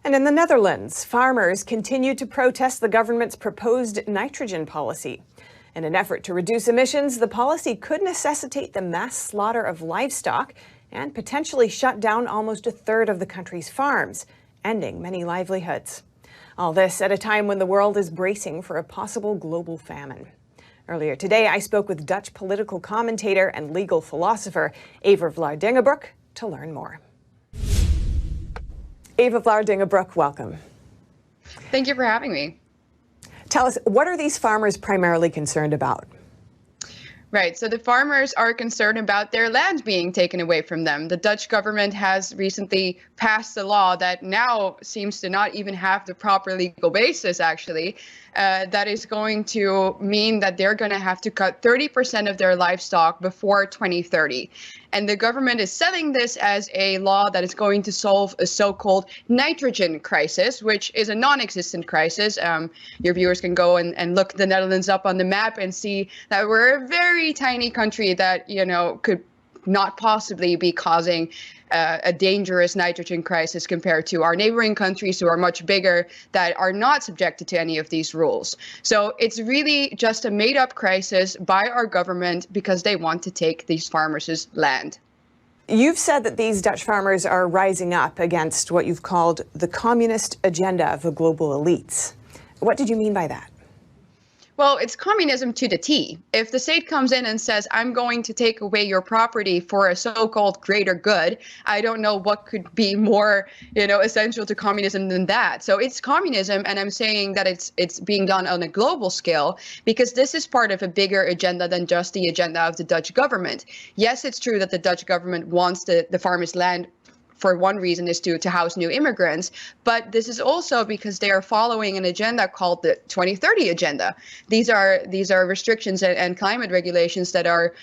And in the Netherlands, farmers continue to protest the government's proposed nitrogen policy. In an effort to reduce emissions, the policy could necessitate the mass slaughter of livestock and potentially shut down almost a third of the country's farms, ending many livelihoods. All this at a time when the world is bracing for a possible global famine. Earlier today, I spoke with Dutch political commentator and legal philosopher Eva Vlaardingenbroek to learn more. Eva Vlaardingenbroek, welcome. Thank you for having me. Tell us, what are these farmers primarily concerned about? Right, so the farmers are concerned about their land being taken away from them. The Dutch government has recently passed a law that now seems to not even have the proper legal basis, actually, that is going to mean that they're going to have to cut 30% of their livestock before 2030. And the government is selling this as a law that is going to solve a so-called nitrogen crisis, which is a non-existent crisis. Your viewers can go and look the Netherlands up on the map and see that we're a very tiny country that, could not possibly be causing a dangerous nitrogen crisis compared to our neighboring countries who are much bigger that are not subjected to any of these rules. So it's really just a made-up crisis by our government because they want to take these farmers' land. You've said that these Dutch farmers are rising up against what you've called the communist agenda of the global elites. What did you mean by that? Well, it's communism to the T. If the state comes in and says, I'm going to take away your property for a so-called greater good, I don't know what could be more, essential to communism than that. So it's communism, and I'm saying that it's being done on a global scale because this is part of a bigger agenda than just the agenda of the Dutch government. Yes, it's true that the Dutch government wants the farmers' land for one reason is to house new immigrants, but this is also because they are following an agenda called the 2030 agenda. These are restrictions and climate regulations that are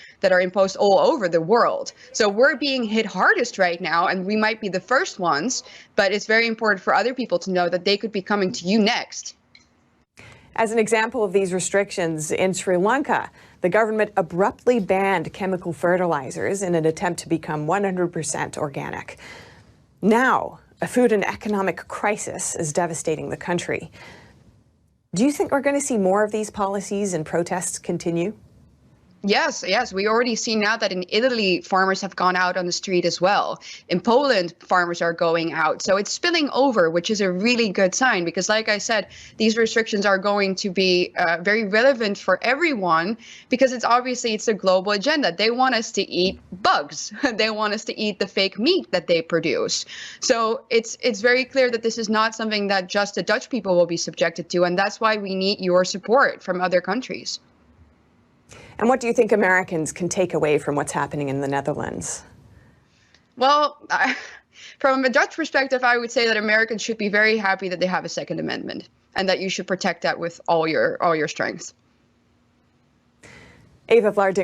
imposed all over the world. So we're being hit hardest right now, and we might be the first ones, but it's very important for other people to know that they could be coming to you next. As an example of these restrictions, in Sri Lanka, the government abruptly banned chemical fertilizers in an attempt to become 100% organic. Now, a food and economic crisis is devastating the country. Do you think we're going to see more of these policies and protests continue? Yes. We already see now that in Italy, farmers have gone out on the street as well. In Poland, farmers are going out. So it's spilling over, which is a really good sign because, like I said, these restrictions are going to be very relevant for everyone because it's a global agenda. They want us to eat bugs. They want us to eat the fake meat that they produce. So it's very clear that this is not something that just the Dutch people will be subjected to. And that's why we need your support from other countries. And what do you think Americans can take away from what's happening in the Netherlands? Well, from a Dutch perspective, I would say that Americans should be very happy that they have a Second Amendment and that you should protect that with all your strength. Eva Vlaardingenbroek.